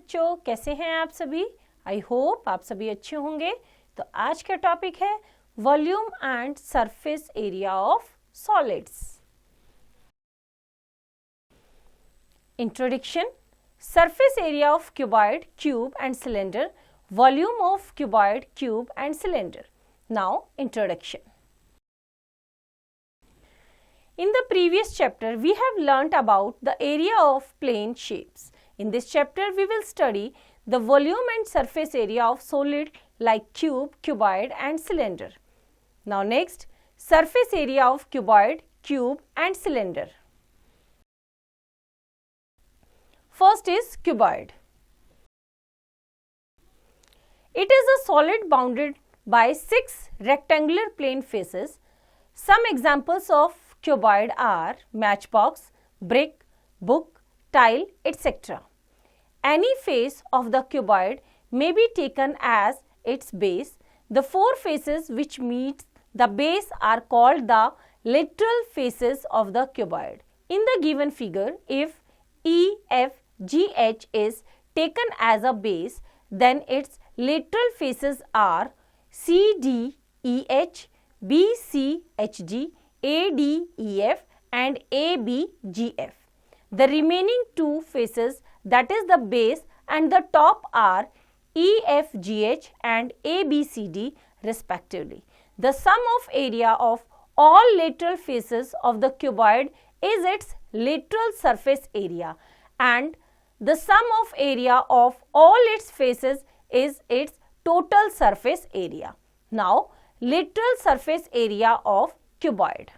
बच्चों, कैसे हैं आप सभी? आई होप आप सभी अच्छे होंगे। तो आज का टॉपिक है volume and surface area of solids. Introduction. Surface area of cuboid, cube and cylinder, volume of cuboid, cube and cylinder. Now introduction. In the previous chapter we have learnt about the area of plane shapes. In this chapter we will study the volume and surface area of solid like cube, cuboid and cylinder. Now next, surface area of cuboid, cube and cylinder. First is cuboid. It is a solid bounded by 6 rectangular plane faces. Some examples of cuboid are matchbox, brick, book, tile, etc. Any face of the cuboid may be taken as its base. The 4 faces which meet the base are called the lateral faces of the cuboid. In the given figure, if EFGH is taken as a base, then its lateral faces are CDEH, BCHG, ADEF and ABGF. The remaining 2 faces, that is the base and the top, are EFGH and ABCD respectively. The sum of area of all lateral faces of the cuboid is its lateral surface area, and the sum of area of all its faces is its total surface area. Now, lateral surface area of cuboid.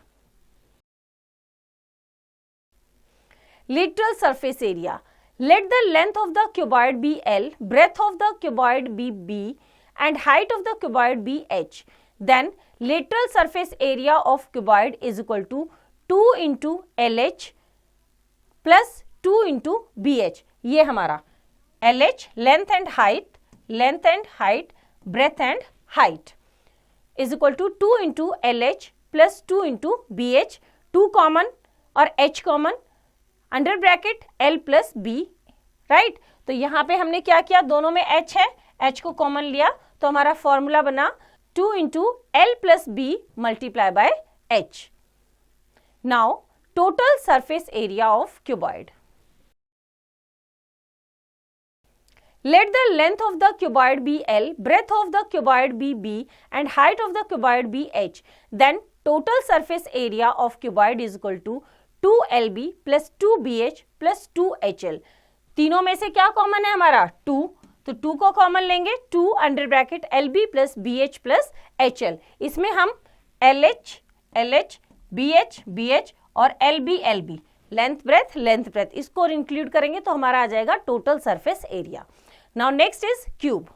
Lateral surface area. Let the length of the cuboid be L, breadth of the cuboid be B and height of the cuboid be H. Then lateral surface area of cuboid is equal to 2 into LH plus 2 into BH. ये हमारा LH length and height, breadth and height is equal to 2 into LH plus 2 into BH, 2 common और H common, under bracket L plus B, right. तो यहाँ पे हमने क्या किया, दोनों में H है, H को कॉमन लिया तो हमारा फॉर्मूला बना 2 into L plus B multiply by H. Now total surface area of cuboid. Let the length of the cuboid be L, breadth of the cuboid be B and height of the cuboid be H. Then total surface area of cuboid is equal to 2LB plus 2BH plus 2HL. तीनों में से क्या common है हमारा, 2, तो 2 को common लेंगे, 2 under bracket LB plus BH plus HL. इसमें हम LH, BH, BH और LB, लेंथ ब्रेथ इसको इंक्लूड करेंगे तो हमारा आ जाएगा total surface area. Now next is cube.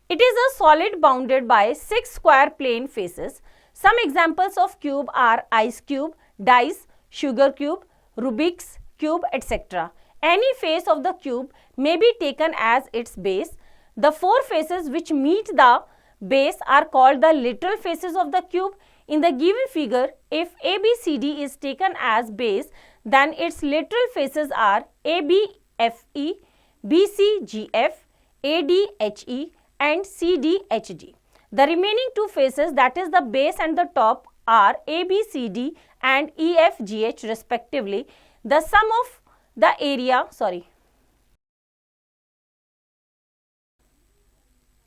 It is a solid bounded by 6 square plane faces. Some examples of cube are ice cube, dice, sugar cube, Rubik's cube, etc. Any face of the cube may be taken as its base. The 4 faces which meet the base are called the lateral faces of the cube. In the given figure, if ABCD is taken as base, then its lateral faces are ABFE, BCGF, ADHE and CDHG. The remaining 2 faces, that is the base and the top, are ABCD and EFGH respectively. The sum of the area,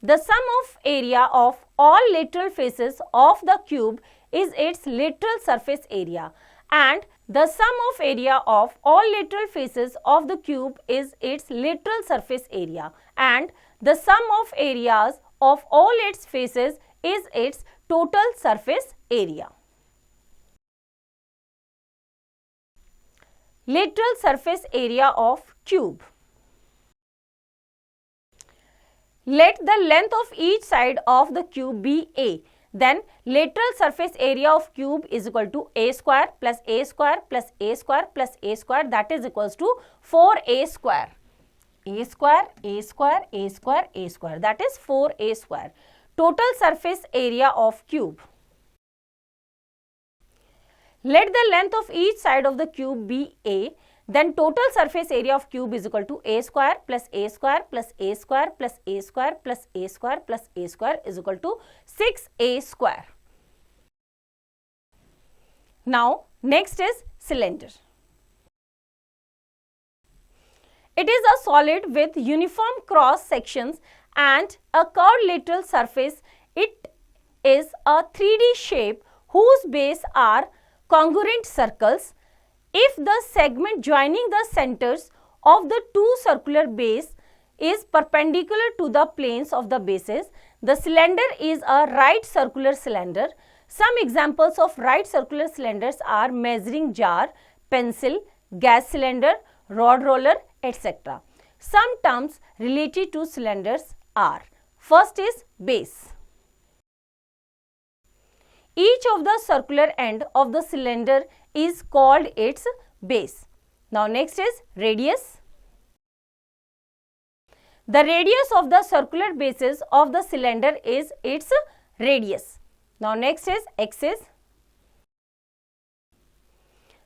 the sum of area of all lateral faces of the cube is its lateral surface area, and the sum of area of all lateral faces of the cube is its lateral surface area, and the sum of areas of all its faces is its total surface area. Lateral surface area of cube. Let the length of each side of the cube be A. Then lateral surface area of cube is equal to A square plus A square plus A square plus A square, that is equals to 4A square. A square, A square, A square, A square, that is 4A square. Total surface area of cube. Let the length of each side of the cube be A. then total surface area of cube is equal to a square plus a square plus a square plus a square plus a square plus a square is equal to 6a square. Now next is cylinder. It is a solid with uniform cross sections and a curved lateral surface. It is a 3D shape whose base are congruent circles. If the segment joining the centers of the two circular base is perpendicular to the planes of the bases, the cylinder is a right circular cylinder. Some examples of right circular cylinders are measuring jar, pencil, gas cylinder, rod roller, etc. Some terms related to cylinders are: first is base. Each of the circular end of the cylinder is called its base. Now next is radius. The radius of the circular bases of the cylinder is its radius. Now next is axis.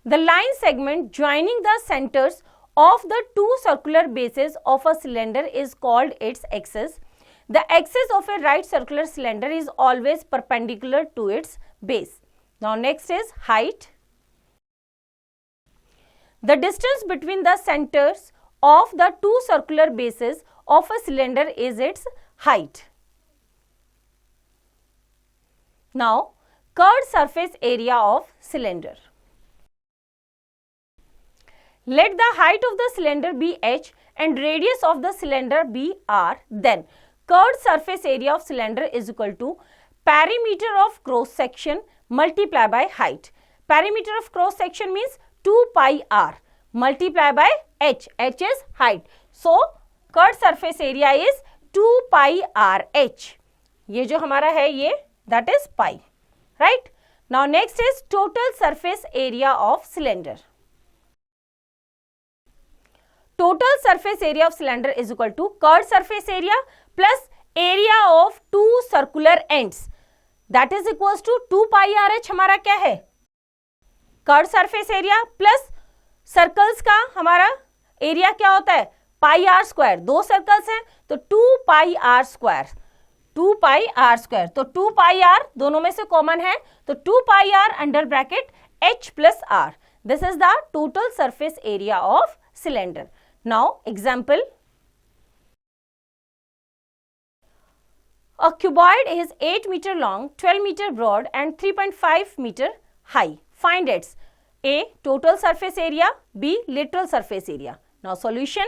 The line segment joining the centers of the two circular bases of a cylinder is called its axis. The axis of a right circular cylinder is always perpendicular to its base. Now next is height. The distance between the centers of the two circular bases of a cylinder is its height. Now curved surface area of cylinder. Let the height of the cylinder be h and radius of the cylinder be r. Then curved surface area of cylinder is equal to perimeter of cross section multiplied by height. Perimeter of cross section means 2 pi r multiplied by h. h is height. So curved surface area is 2 pi r h. ये जो हमारा है ये that is pi, right? Now next is total surface area of cylinder. Total surface area of cylinder is equal to curved surface area plus area of two circular ends, that is equals to 2 pi r h. हमारा क्या है? Curve surface area plus circles का हमारा area क्या होता है? Pi are square. दो circles हैं तो 2 pi are square, 2 pi are square. तो 2 पाई आर दोनों में से कॉमन है तो 2 pi r under bracket h plus r. This is the total surface area of cylinder. Now example. A cuboid is 8 meter long, 12 meter broad and 3.5 meter high. Find its A. Total surface area, B. Lateral surface area. Now solution.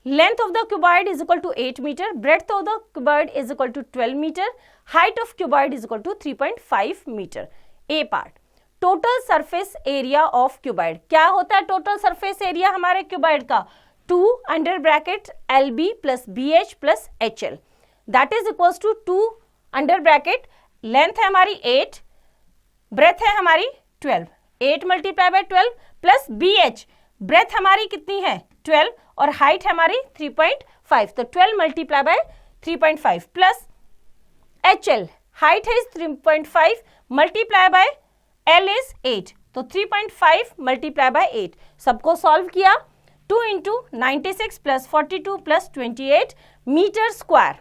Length of the cuboid is equal to 8 meter, breadth of the cuboid is equal to 12 meter, height of cuboid is equal to 3.5 meter. A part. Total surface area of cuboid. क्या होता है total surface area हमारे cuboid का? 2 under bracket LB plus BH plus HL. That is equals to 2 under bracket length है हमारी 8, breadth है हमारी 12. 8 multiply by 12 plus BH. breadth हमारी कितनी है? 12 और height है हमारी 3.5. तो 12 multiply by 3.5 plus HL. height है 3.5 multiply by L is 8. तो 3.5 multiply by 8. सबको solve किया. 2 into 96 plus 42 plus 28 meter square.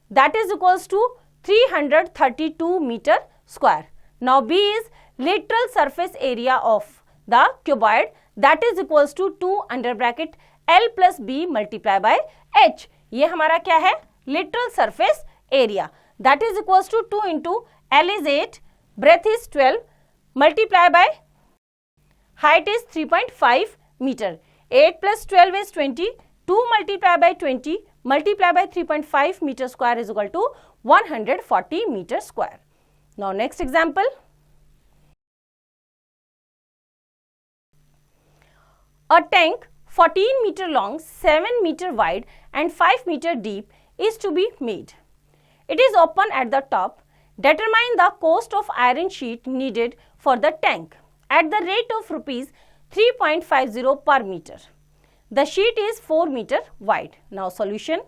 That is equals to 332 meter square. Now B is lateral surface area of the cuboid. That is equals to 2 under bracket L plus B multiply by H. ये हमारा क्या है? Lateral surface area. That is equals to 2 into L is 8, breadth is 12 multiply by height is 3.5 meter. 8 plus 12 is 20. 2 multiply by 20 multiply by 3.5 meter square is equal to 140 meter square. Now next example. A tank 14 meter long, 7 meter wide and 5 meter deep is to be made. It is open at the top. Determine the cost of iron sheet needed for the tank at the rate of rupees 3.50 per meter. The sheet is 4 meter wide. Now solution.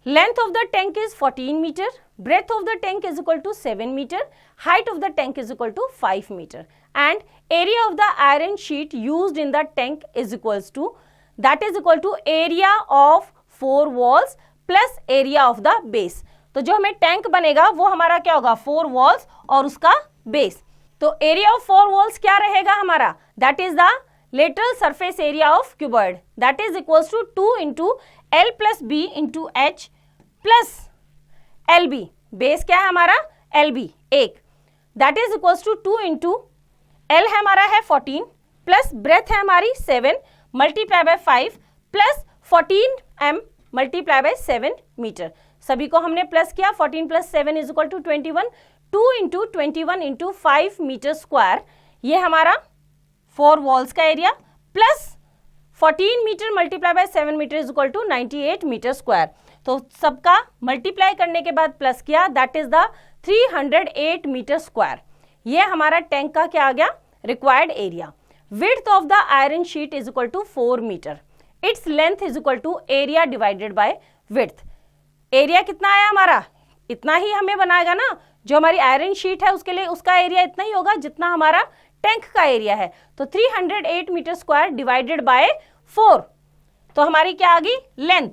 Length of the tank is 14 meter, breadth of the tank is equal to 7 meter, height of the tank is equal to 5 meter, and area of the iron sheet used in the tank is equals to, that is equal to area of 4 walls plus area of the base. तो जो हमें tank बनेगा वो हमारा क्या होगा, 4 walls और उसका बेस. तो एरिया ऑफ 4 walls क्या रहेगा हमारा, that is the lateral surface area of cuboid, that is equals to 2 into L plus B into H plus LB. Base क्या है हमारा, LB 1, that is equals to 2 into L है हमारा है 14 plus breadth है हमारी 7 multiply by 5 plus 14 m multiply by 7 metre. सभी को हमने प्लस किया, 14 plus 7 is equal to 21, 2 into 21 into 5 metre square, ये हमारा 4 वॉल्स का area plus 14 metre multiply by 7 metre is equal to 98 metre square. तो सबका मल्टीप्लाई करने के बाद प्लस किया, that is the 308 metre square. ये हमारा टैंक का क्या आ गया, required area. Width of the iron sheet is equal to 4 metre. Its length is equal to area divided by width. Area कितना आया हमारा, इतना ही हमें बनाएगा ना, जो हमारी आयरन शीट है उसके लिए उसका एरिया इतना ही होगा जितना हमारा टैंक का एरिया है. तो 308 मीटर स्क्वायर डिवाइडेड बाय 4, तो हमारी क्या आ गई length,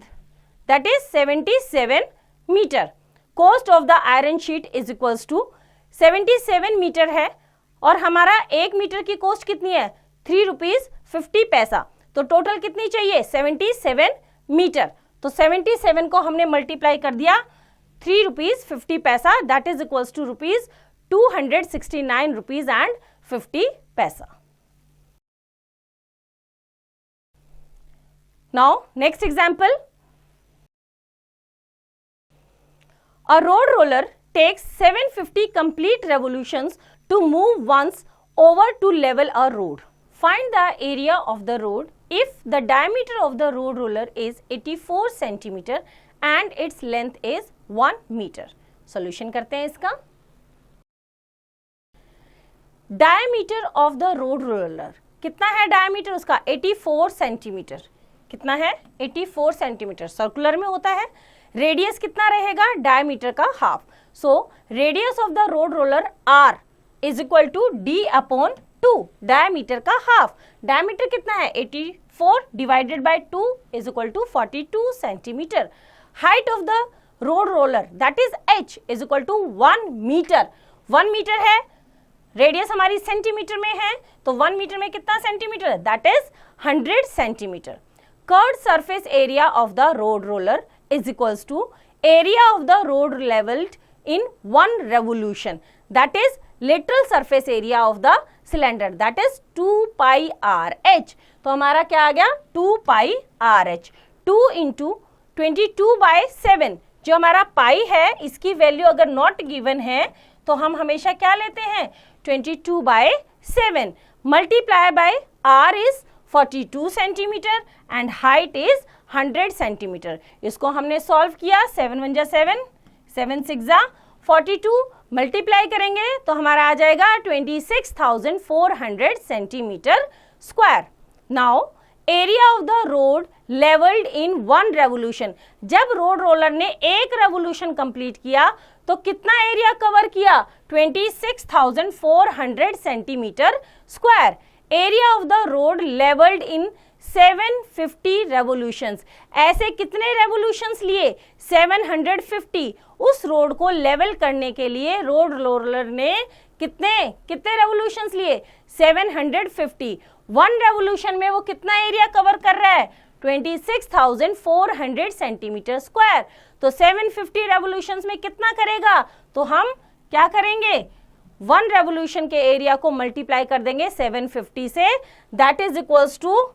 that is 77 metre. Cost of the iron sheet is equals to 77 metre है और हमारा 1 मीटर की कॉस्ट कितनी है, 3 रुपीज 50 पैसा. तो टोटल कितनी चाहिए, 77 मीटर. तो 77 को हमने मल्टीप्लाई कर दिया 3 rupees 50 paisa, that is equals to rupees 269 rupees and 50 paisa. Now next example. A road roller takes 750 complete revolutions to move once over to level a road. Find the area of the road if the diameter of the road roller is 84 centimeter and its length is 1 meter. Solution करते हैं इसका. Diameter of the road roller कितना है, diameter उसका 84 centimetre. कितना है, 84 centimetre. Circular में होता है. रेडियस कितना रहेगा, डायमीटर का half. So radius of the road roller R is equal to D upon 2, diameter का हाफ. डायमीटर कितना है, 84 divided by 2 is equal to 42 centimetre. Height of the road roller that is h is equal to 1 metre. 1 metre है, radius हमारी centimetre में है, तो 1 metre में कितना centimetre, that is 100 centimetre. Curved surface area of the road roller is equals to area of the road levelled in 1 revolution, that is lateral surface area of the cylinder, that is 2 pi are H. तो हमारा क्या आ गया, 2 pi are h. 2 into 22/7, जो हमारा पाई है इसकी value अगर नॉट गिवन है तो हम हमेशा क्या लेते हैं, 22/7 multiply bye r is 42 centimetre and height is 100 centimetre. इसको हमने सॉल्व किया, 7 1 जा 7, 7 6 जा 42, मल्टीप्लाई करेंगे तो हमारा आ जाएगा 26,400 centimetre square. Now area of the road levelled in 1 revolution. जब रोड रोलर ने एक रेवोल्यूशन कंप्लीट किया तो कितना एरिया कवर किया, 26,400 centimetre square. Area of the road levelled in 750 revolutions. ऐसे कितने रेवोल्यूशंस लिए, 750. उस रोड को लेवल करने के लिए रोड रोलर ने कितने रेवोल्यूशंस लिए, 750. 1 रेवोल्यूशन में वो कितना एरिया कवर कर रहा है, 26,400 सेंटीमीटर स्क्वायर. तो 750 रेवोल्यूशंस में कितना करेगा, तो हम क्या करेंगे, 1 रेवोल्यूशन के एरिया को मल्टीप्लाई कर देंगे 750 से, दैट इज इक्वल्स टू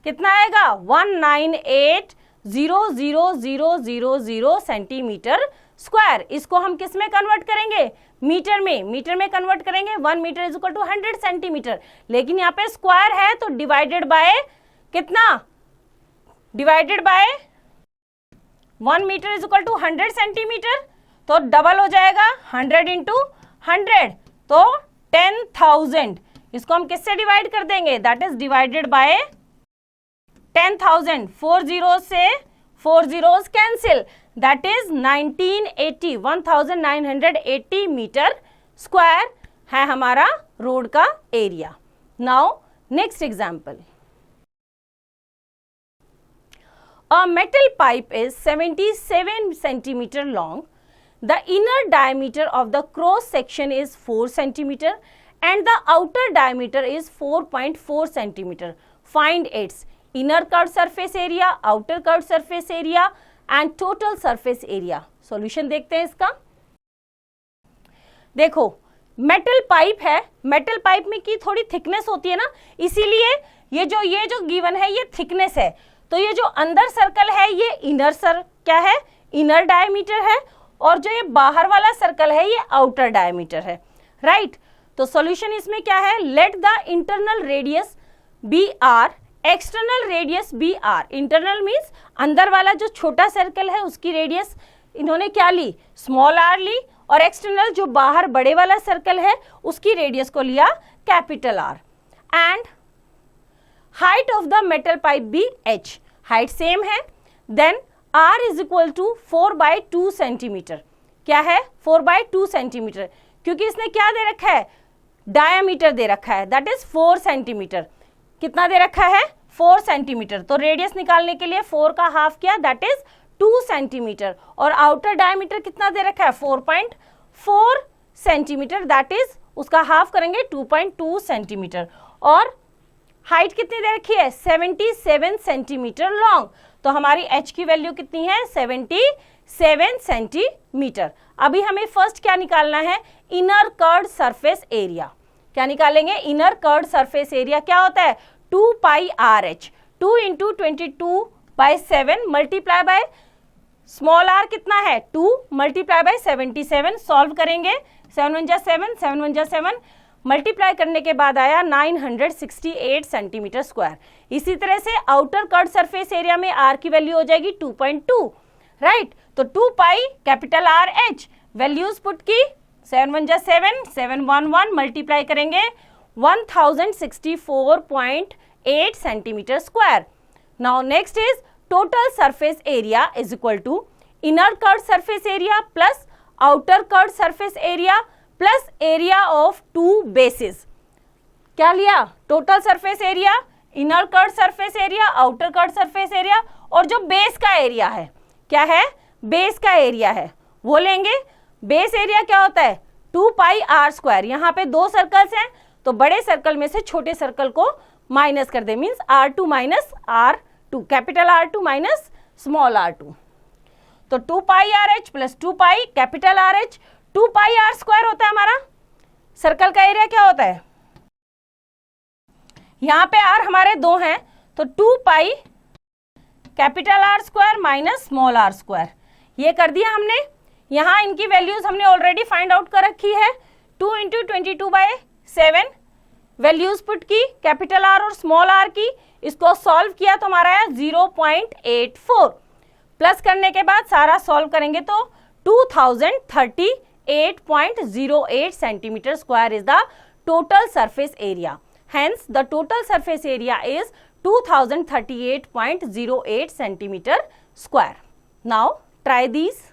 कितना आएगा, 198,00000 सेंटीमीटर स्क्वायर. इसको हम किस में कन्वर्ट करेंगे, मीटर में. मीटर में कन्वर्ट करेंगे, 1 metre is equal to 100 centimetre. लेकिन यहाँ पे स्क्वायर है तो डिवाइडेड बाय कितना, divided by 1 metre is equal to 100 centimetre. तो डबल हो जाएगा, 100 इंटू 100 तो 10,000. इसको हम किससे डिवाइड कर देंगे, that is divided by 10,000. 4 zero से 4 zeros cancel, that is 1980 metre square है हमारा रोड का area. Now next example, a metal pipe is 77 centimeter long. The inner diameter of the cross section is 4 centimeter and the outer diameter is 4.4 centimeter. Find its inner curved surface area, outer curved surface area and total surface area. Solution देखते हैं इसका। देखो metal pipe है, metal pipe में की थोड़ी thickness होती है ना, इसीलिए ये जो गिवन है ये थिकनेस है। तो ये जो अंदर सर्कल है ये इनर क्या है, इनर डायमीटर है, और जो ये बाहर वाला सर्कल है ये आउटर डायमीटर है, राइट। तो सॉल्यूशन इसमें क्या है, let the internal radius be R, external radius be R. Internal means अंदर वाला जो छोटा सर्कल है उसकी रेडियस इन्होंने क्या ली, स्मॉल आर ली, और एक्सटर्नल जो बाहर बड़े वाला सर्कल है उसकी रेडियस को लिया capital r. And height of the metal pipe be h, height same है, then r is equal to 4/2 centimetre. क्या है, 4/2 सेंटीमीटर, क्योंकि इसने क्या दे रखा है, डायामीटर दे रखा है, दैट इज 4 सेंटीमीटर। कितना दे रखा है, 4 सेंटीमीटर। तो रेडियस निकालने के लिए 4 का हाफ किया, दैट इज 2 सेंटीमीटर, और आउटर डायमीटर कितना दे रखा है, 4.4 सेंटीमीटर, दैट इज उसका हाफ करेंगे 2.2 सेंटीमीटर। और हाइट कितनी दे रखी है, 77 सेंटीमीटर लॉन्ग। तो हमारी h की वैल्यू कितनी है, 77 सेंटीमीटर। अभी हमें फर्स्ट क्या निकालना है, इनर कर्व्ड सरफेस एरिया। क्या निकालेंगे, इनर कर्व्ड सरफेस एरिया क्या होता है, 2 pi are h, 2 into 22/7 multiply by small r कितना है, 2 मल्टीप्लाई बाय 77। सॉल्व करेंगे, 7 1 जा 7, 7 1 जा 7, मल्टीप्लाई करने के बाद आया 968 सेंटीमीटर स्क्वायर। इसी तरह से आउटर कर्व्ड सरफेस एरिया में आर की वैल्यू हो जाएगी 2.2, राइट। तो 2 pi capital r H, values put की, 7 1 जा 7, 7 1 1, मल्टीप्लाई करेंगे 1064.8 centimetre square. Now next is total surface area is equal to inner curved surface area plus outer curved surface area plus area of 2 bases. क्या लिया, total surface area, inner curved surface area, outer curved surface area, और जो base का area है, क्या है, base का area है वो लेंगे। बेस एरिया क्या होता है, 2 पाई आर स्क्वायर। यहाँ पे 2 सर्कल्स हैं तो बड़े सर्कल में से छोटे सर्कल को माइनस कर दे, means R2 minus R2, capital R2 minus small R2। तो 2 pi are h plus 2 pi capital r h, 2 pi are square होता है हमारा सर्कल का एरिया। क्या होता है, यहां पे आर हमारे 2 हैं तो 2 pi capital R square minus small r square, ये कर दिया हमने। यहां इनकी वैल्यूज हमने ऑलरेडी फाइंड आउट कर रखी है, 2 इंटू 22/7 वैल्यूज पुट की, कैपिटल आर और स्मॉल आर की, इसको सॉल्व किया तो हमारा है 0.84, प्लस करने के बाद सारा सॉल्व करेंगे तो 2038.08 centimeter square is the total surface area. Hence, the total surface area is 2038.08 centimeter square. Now, try these.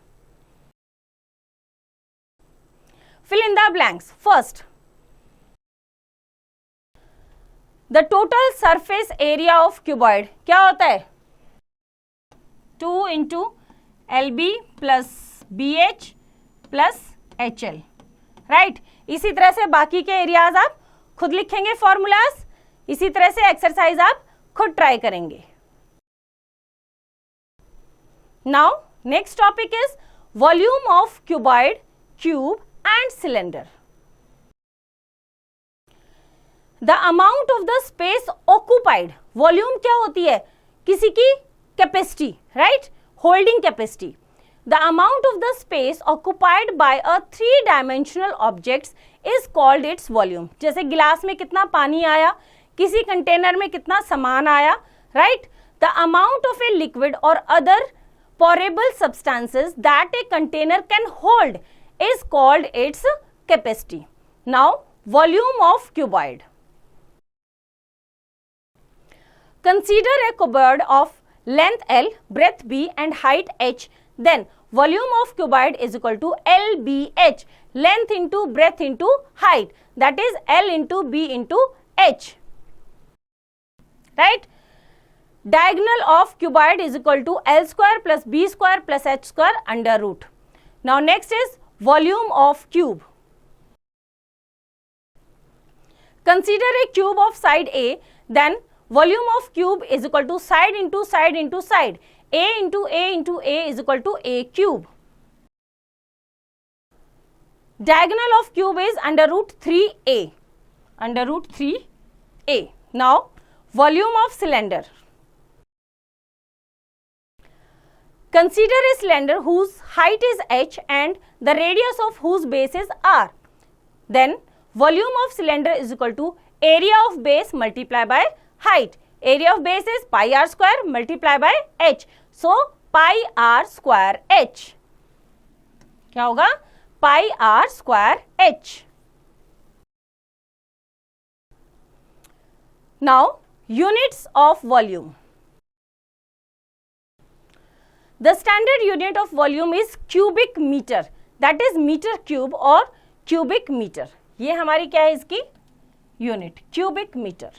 Fill in the blanks. First, the total surface area of cuboid क्या होता है, 2 into LB plus BH plus HL, right. इसी तरह से बाकी के areas आप खुद लिखेंगे फॉर्मूलाज, इसी तरह से एक्सरसाइज आप खुद ट्राई करेंगे। Now next topic is volume of cuboid, cube and cylinder. The amount of the space occupied, volume क्या होती है, किसी की capacity, right, holding capacity. The amount of the space occupied by a 3-dimensional object is called its volume. जैसे गिलास में कितना पानी आया, किसी कंटेनर में कितना सामान आया, right? The amount of a liquid or other pourable substances that a container can hold is called its capacity. Now, volume of cuboid. Consider a cupboard of length L, breadth B and height H. Then volume of cuboid is equal to LBH, length into breadth into height, that is L into B into H, right? Diagonal of cuboid is equal to L square plus B square plus H square under root. Now next is volume of cube. Consider a cube of side A, then volume of cube is equal to side into side into side. A into A into A is equal to A cube. Diagonal of cube is under root 3A. Under root 3A. Now, volume of cylinder. Consider a cylinder whose height is h and the radius of whose base is r. Then, volume of cylinder is equal to area of base multiplied by height. Area of base is pi r square multiplied by h. So, pi r square h. क्या होगा? Pi r square h. Now, units of volume. The standard unit of volume is cubic meter, that is meter cube or cubic meter. ये हमारी क्या है इसकी unit, cubic meter.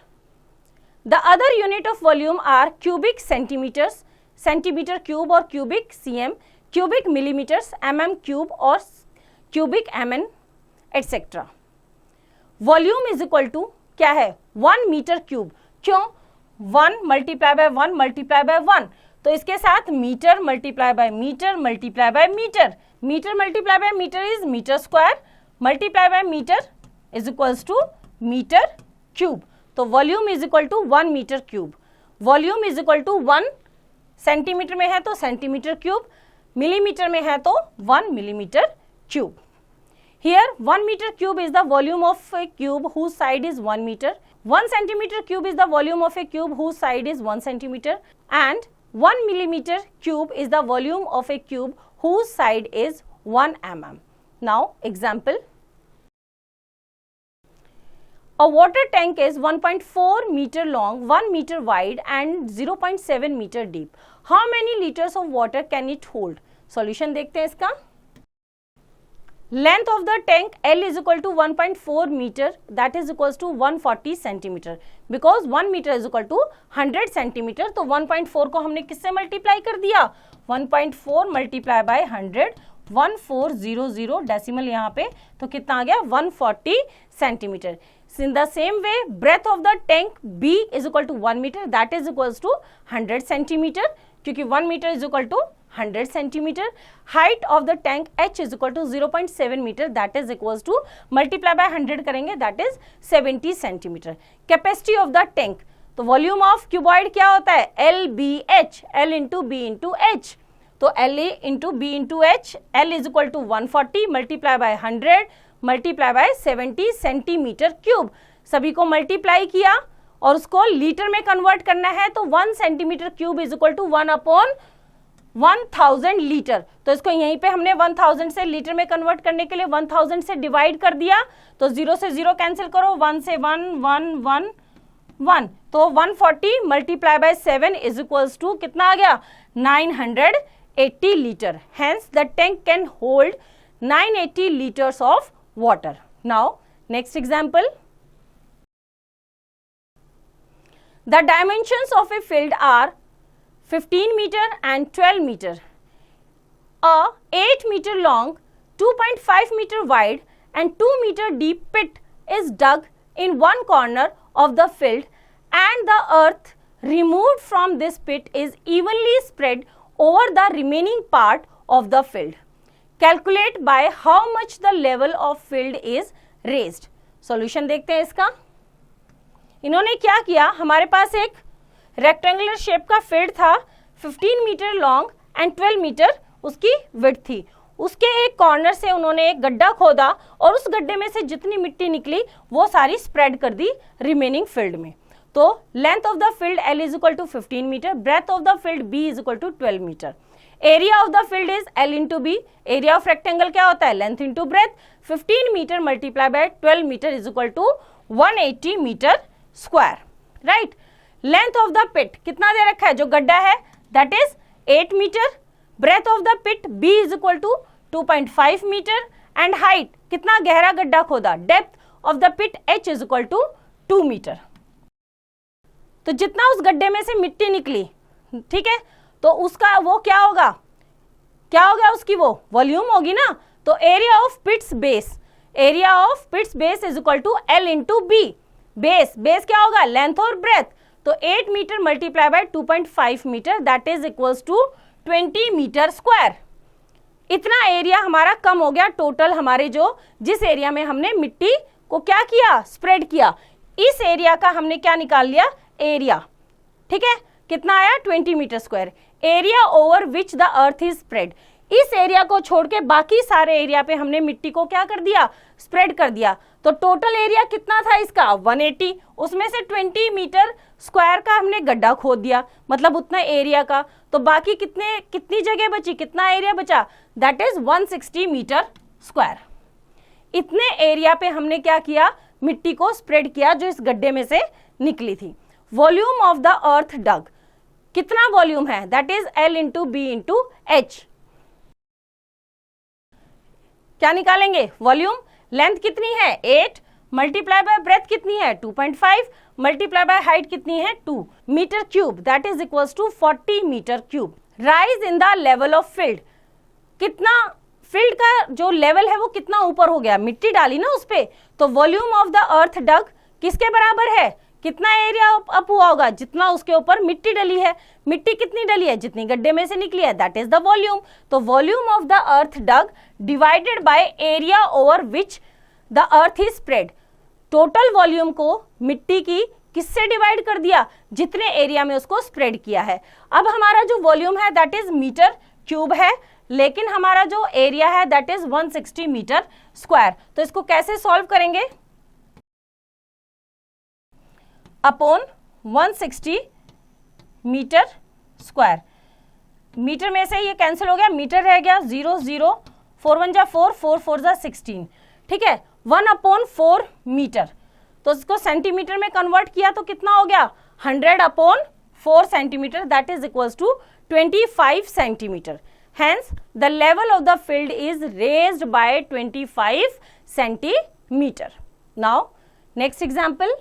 The other unit of volume are cubic centimeters, centimeter cube or cubic cm, cubic millimeters, mm cube or cubic mn, etc. Volume is equal to क्या है 1 metre cube. क्यों? 1 multiply by 1 multiply by 1, तो इसके साथ metre multiply by metre multiply by metre. Metre multiply by metre is metre square, multiply by metre is equals to metre cube. तो volume is equal to 1 metre cube. Volume is equal to 1 centimetre में है तो centimetre cube, millimetre में है तो 1 millimeter cube. Here 1 meter cube is the volume of a cube whose side is 1 meter. 1 centimeter cube is the volume of a cube whose side is 1 centimeter. And 1 millimeter cube is the volume of a cube whose side is 1 mm. Now example. A water tank is 1.4 meter long, 1 meter wide and 0.7 meter deep. How many liters of water can it hold? Solution देखते हैं इसका. Length of the tank L is equal to 1.4 meter, that is equals to 140 centimeter. Because 1 meter is equal to 100 centimeter, तो 1.4 को हमने किससे multiply कर दिया? 1.4 multiply by 100, 1400 decimal यहाँ पे, तो कितना आ गया 140 centimetre. In the same way, breadth of the tank B is equal to 1 meter, that is equals to 100 centimeter, क्योंकि 1 meter is equal to 100 centimeter. Height of the tank H is equal to 0.7 meter, that is equals to multiply by 100 करेंगे, that is 70 centimeter. Capacity of the tank, तो volume of cuboid क्या होता है? LBH, L into B into H. तो L into B into H, L is equal to 140 multiply by 100 multiply by 70 centimeter cube. सभी को multiply किया और उसको लीटर में कन्वर्ट करना है, तो 1 centimeter cube is equal to 1 upon 1000 litre. तो इसको यहीं पे हमने 1000 से लीटर में कन्वर्ट करने के लिए 1000 से डिवाइड कर दिया, तो 0 से 0 कैंसिल करो, 1 से 1 1 1 1, तो 140 multiply by 7 is equals to कितना आ गया 980 litres. Hence the tank can hold 980 liters of water. Now next example. The dimensions of a field are 15 meter and 12 meter. A 8 meter long, 2.5 meter wide and 2 meter deep pit is dug in one corner of the field and the earth removed from this pit is evenly spread over the remaining part of the field. Calculate by how much the level of field is raised. Solution देखते हैं इसका. इन्होंने क्या किया, हमारे पास एक rectangular shape का field था, 15 मीटर लॉन्ग एंड 12 मीटर उसकी विड्थ थी. उसके एक कॉर्नर से उन्होंने एक गड्ढा खोदा और उस गड्ढे में से जितनी मिट्टी निकली वो सारी स्प्रेड कर दी रिमेनिंग फील्ड में. तो length of the field L is equal to 15 metre, breadth of the field B is equal to 12 metre. Area of the field is L into B. Area of rectangle क्या होता है? Length into breadth. 15 metre multiply by 12 metre is equal to 180 metre square. Right. Length of the pit कितना दे रखा है, जो गड्ढा है, that is 8 metre breadth of the pit B is equal to 2.5 metre and height, कितना गहरा गड्ढा खोदा, depth of the pit H is equal to 2 metre. तो जितना उस गड्ढे में से मिट्टी निकली, ठीक है, तो उसका वो क्या होगा, क्या हो गया उसकी वो वॉल्यूम होगी ना। तो area of pits base, area of pits base is equal to L into b. Base, base क्या होगा, लेंथ और ब्रेथ, तो 8 metre multiply by 2.5 metre that is equals to 20 metre square. इतना एरिया हमारा कम हो गया टोटल, हमारे जो जिस एरिया में हमने मिट्टी को क्या किया, स्प्रेड किया, इस एरिया का हमने क्या निकाल लिया, एरिया, ठीक है, कितना आया 20 metre square. Area over which the earth is spread, इस एरिया को छोड़ के बाकी सारे एरिया पे हमने मिट्टी को क्या कर दिया, स्प्रेड कर दिया। तो टोटल एरिया कितना था इसका 180, उसमें से 20 मीटर स्क्वायर का हमने गड्ढा खोद दिया, मतलब उतना एरिया का। तो बाकी कितनी जगह बची, कितना एरिया बचा, दैट इज 160 मीटर स्क्वायर। इतने एरिया पे हमने क्या किया, मिट्टी को स्प्रेड किया जो इस गड्ढे में से निकली थी। Volume of the earth dug, कितना वॉल्यूम है, that is L into B into H. क्या निकालेंगे, वॉल्यूम, लेंथ कितनी है 8 मल्टीप्लाई बाय ब्रेथ कितनी है 2.5 मल्टीप्लाई बाय हाइट कितनी है 2 metre cube that is equals to 40 metre cube. Rise in the level of field, कितना फील्ड का जो लेवल है वो कितना ऊपर हो गया, मिट्टी डाली ना उस पे, तो वॉल्यूम ऑफ द अर्थ डग किसके बराबर है, कितना एरिया अप हुआ होगा, जितना उसके ऊपर मिट्टी डली है। मिट्टी कितनी डली है, जितनी गड्ढे में से निकली है, दैट इज द वॉल्यूम। तो volume of the earth dug divided by area over which the earth is spread, total volume को मिट्टी की किससे डिवाइड कर दिया, जितने एरिया में उसको स्प्रेड किया है। अब हमारा जो वॉल्यूम है दैट इज मीटर क्यूब है, लेकिन हमारा जो एरिया है दैट इज 160 मीटर स्क्वायर। तो इसको कैसे सॉल्व करेंगे, अपॉन 160 मीटर स्क्वायर, मीटर में से ये कैंसिल हो गया, मीटर रह गया 0 0 4 1 जा 4 4 4 जा 16, ठीक है, 1/4 मीटर। तो इसको सेंटीमीटर में कन्वर्ट किया तो कितना हो गया 100/4 centimetre that is equals to 25 centimetre. Hence, the level of the field is raised by 25 centimeter. Now, next example.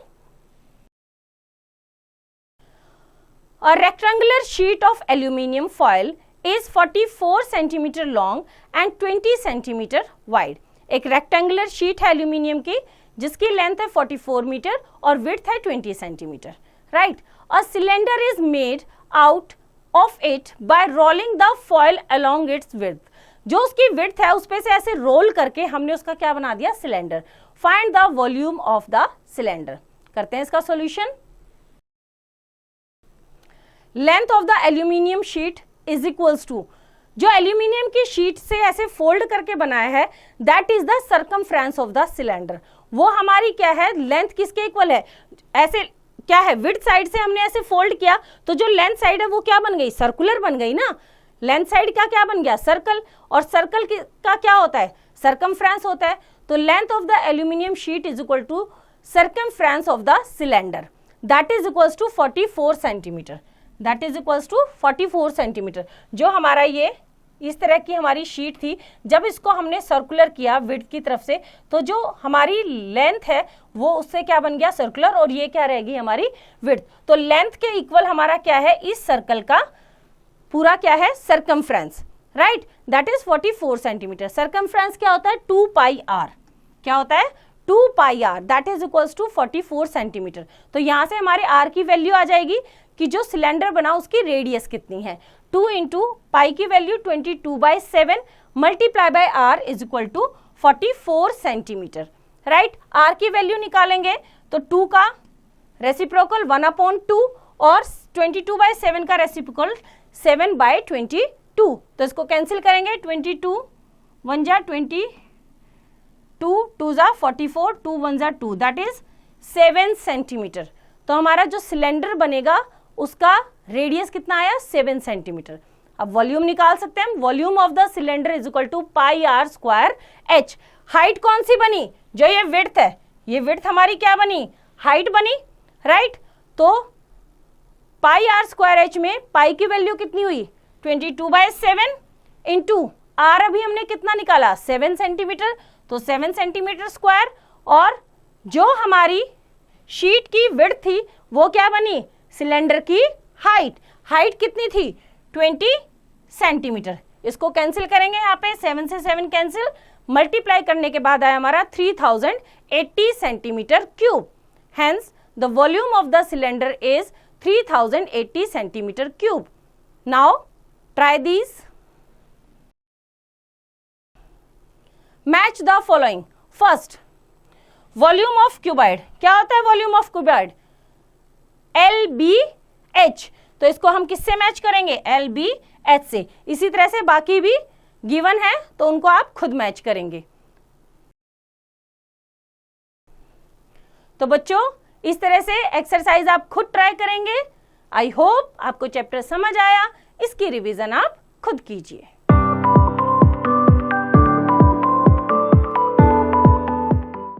A rectangular sheet of aluminium foil is 44 centimeter long and 20 centimeter wide. एक rectangular sheet है aluminium की जिसकी length है 44 metre और width है 20 centimetre. Right? A cylinder is made out of it by rolling the foil along its width. जो उसकी width है उस पे से ऐसे रोल करके हमने उसका क्या बना दिया cylinder. Find the volume of the cylinder. करते हैं इसका solution. Length of the aluminium sheet is equals to, जो एल्यूमिनियम की शीट से ऐसे फोल्ड करके बनाया है that is the circumference of the cylinder. वो हमारी क्या है लेंथ किसके इक्वल है, ऐसे क्या है विड्थ साइड से हमने ऐसे फोल्ड किया तो जो लेंथ साइड है वो क्या बन गई सर्कुलर बन गई ना. लेंथ साइड का क्या बन गया सर्कल, और सर्कल का क्या होता है सर्कमफ्रेंस होता है. तो length of the aluminium sheet is equal to circumference of the cylinder that is equals to 44 centimetre. That is equals to 44 centimetre. जो हमारा ये इस तरह की हमारी शीट थी, जब इसको हमने सर्कुलर किया विड्थ की तरफ से तो जो हमारी लेंथ है वो उससे क्या बन गया सर्कुलर, और ये क्या रहेगी हमारी विड्थ. तो लेंथ के इक्वल हमारा क्या है इस सर्कल का पूरा क्या है circumference. Right, that is 44 centimetre. Circumference क्या होता है 2 पाई आर. क्या होता है 2 pi r that is equals to 44 centimetre. तो यहां से हमारे आर की वैल्यू आ जाएगी कि जो सिलेंडर बना उसकी रेडियस कितनी है. 2 इंटू पाई की value 22/7 multiply by R is equal to 44 centimetre. Right, R की वैल्यू निकालेंगे तो 2 का रेसिप्रोकल 1/2 और 22/7 का रेसिप्रोकल 7/22. तो इसको कैंसिल करेंगे 22 1 जा 22 2 जा 44 2 1 जा 2 दैट इज 7 सेंटीमीटर. तो हमारा जो सिलेंडर बनेगा उसका रेडियस कितना आया 7 सेंटीमीटर. अब वॉल्यूम निकाल सकते हैं हम. Volume of the cylinder is equal to pi are square H. Height कौन सी बनी, जो ये विड्थ है, ये विड्थ हमारी क्या बनी हाइट बनी. राइट, तो पाई आर स्क्वायर एच में पाई की वैल्यू कितनी हुई 22/7 इंटू आर अभी हमने कितना निकाला 7 सेंटीमीटर, तो 7 सेंटीमीटर स्क्वायर, और जो हमारी शीट की विड्थ थी वो क्या बनी, सिलेंडर की हाइट कितनी थी 20 सेंटीमीटर। इसको कैंसिल करेंगे यहाँ पे, 7 से 7 कैंसिल, मल्टीप्लाई करने के बाद आया हमारा 3080 centimetre cube. Hence the volume of the cylinder is 3080 centimetre cube. Now try these. Match the following. First, volume of cuboid. क्या होता है वॉल्यूम ऑफ क्यूबॉइड, LBH। तो इसको हम किससे मैच करेंगे, LBH से। इसी तरह से बाकी भी गिवन है तो उनको आप खुद मैच करेंगे। तो बच्चों इस तरह से एक्सरसाइज आप खुद ट्राई करेंगे। आई होप आपको चैप्टर समझ आया। इसकी रिवीजन आप खुद कीजिए।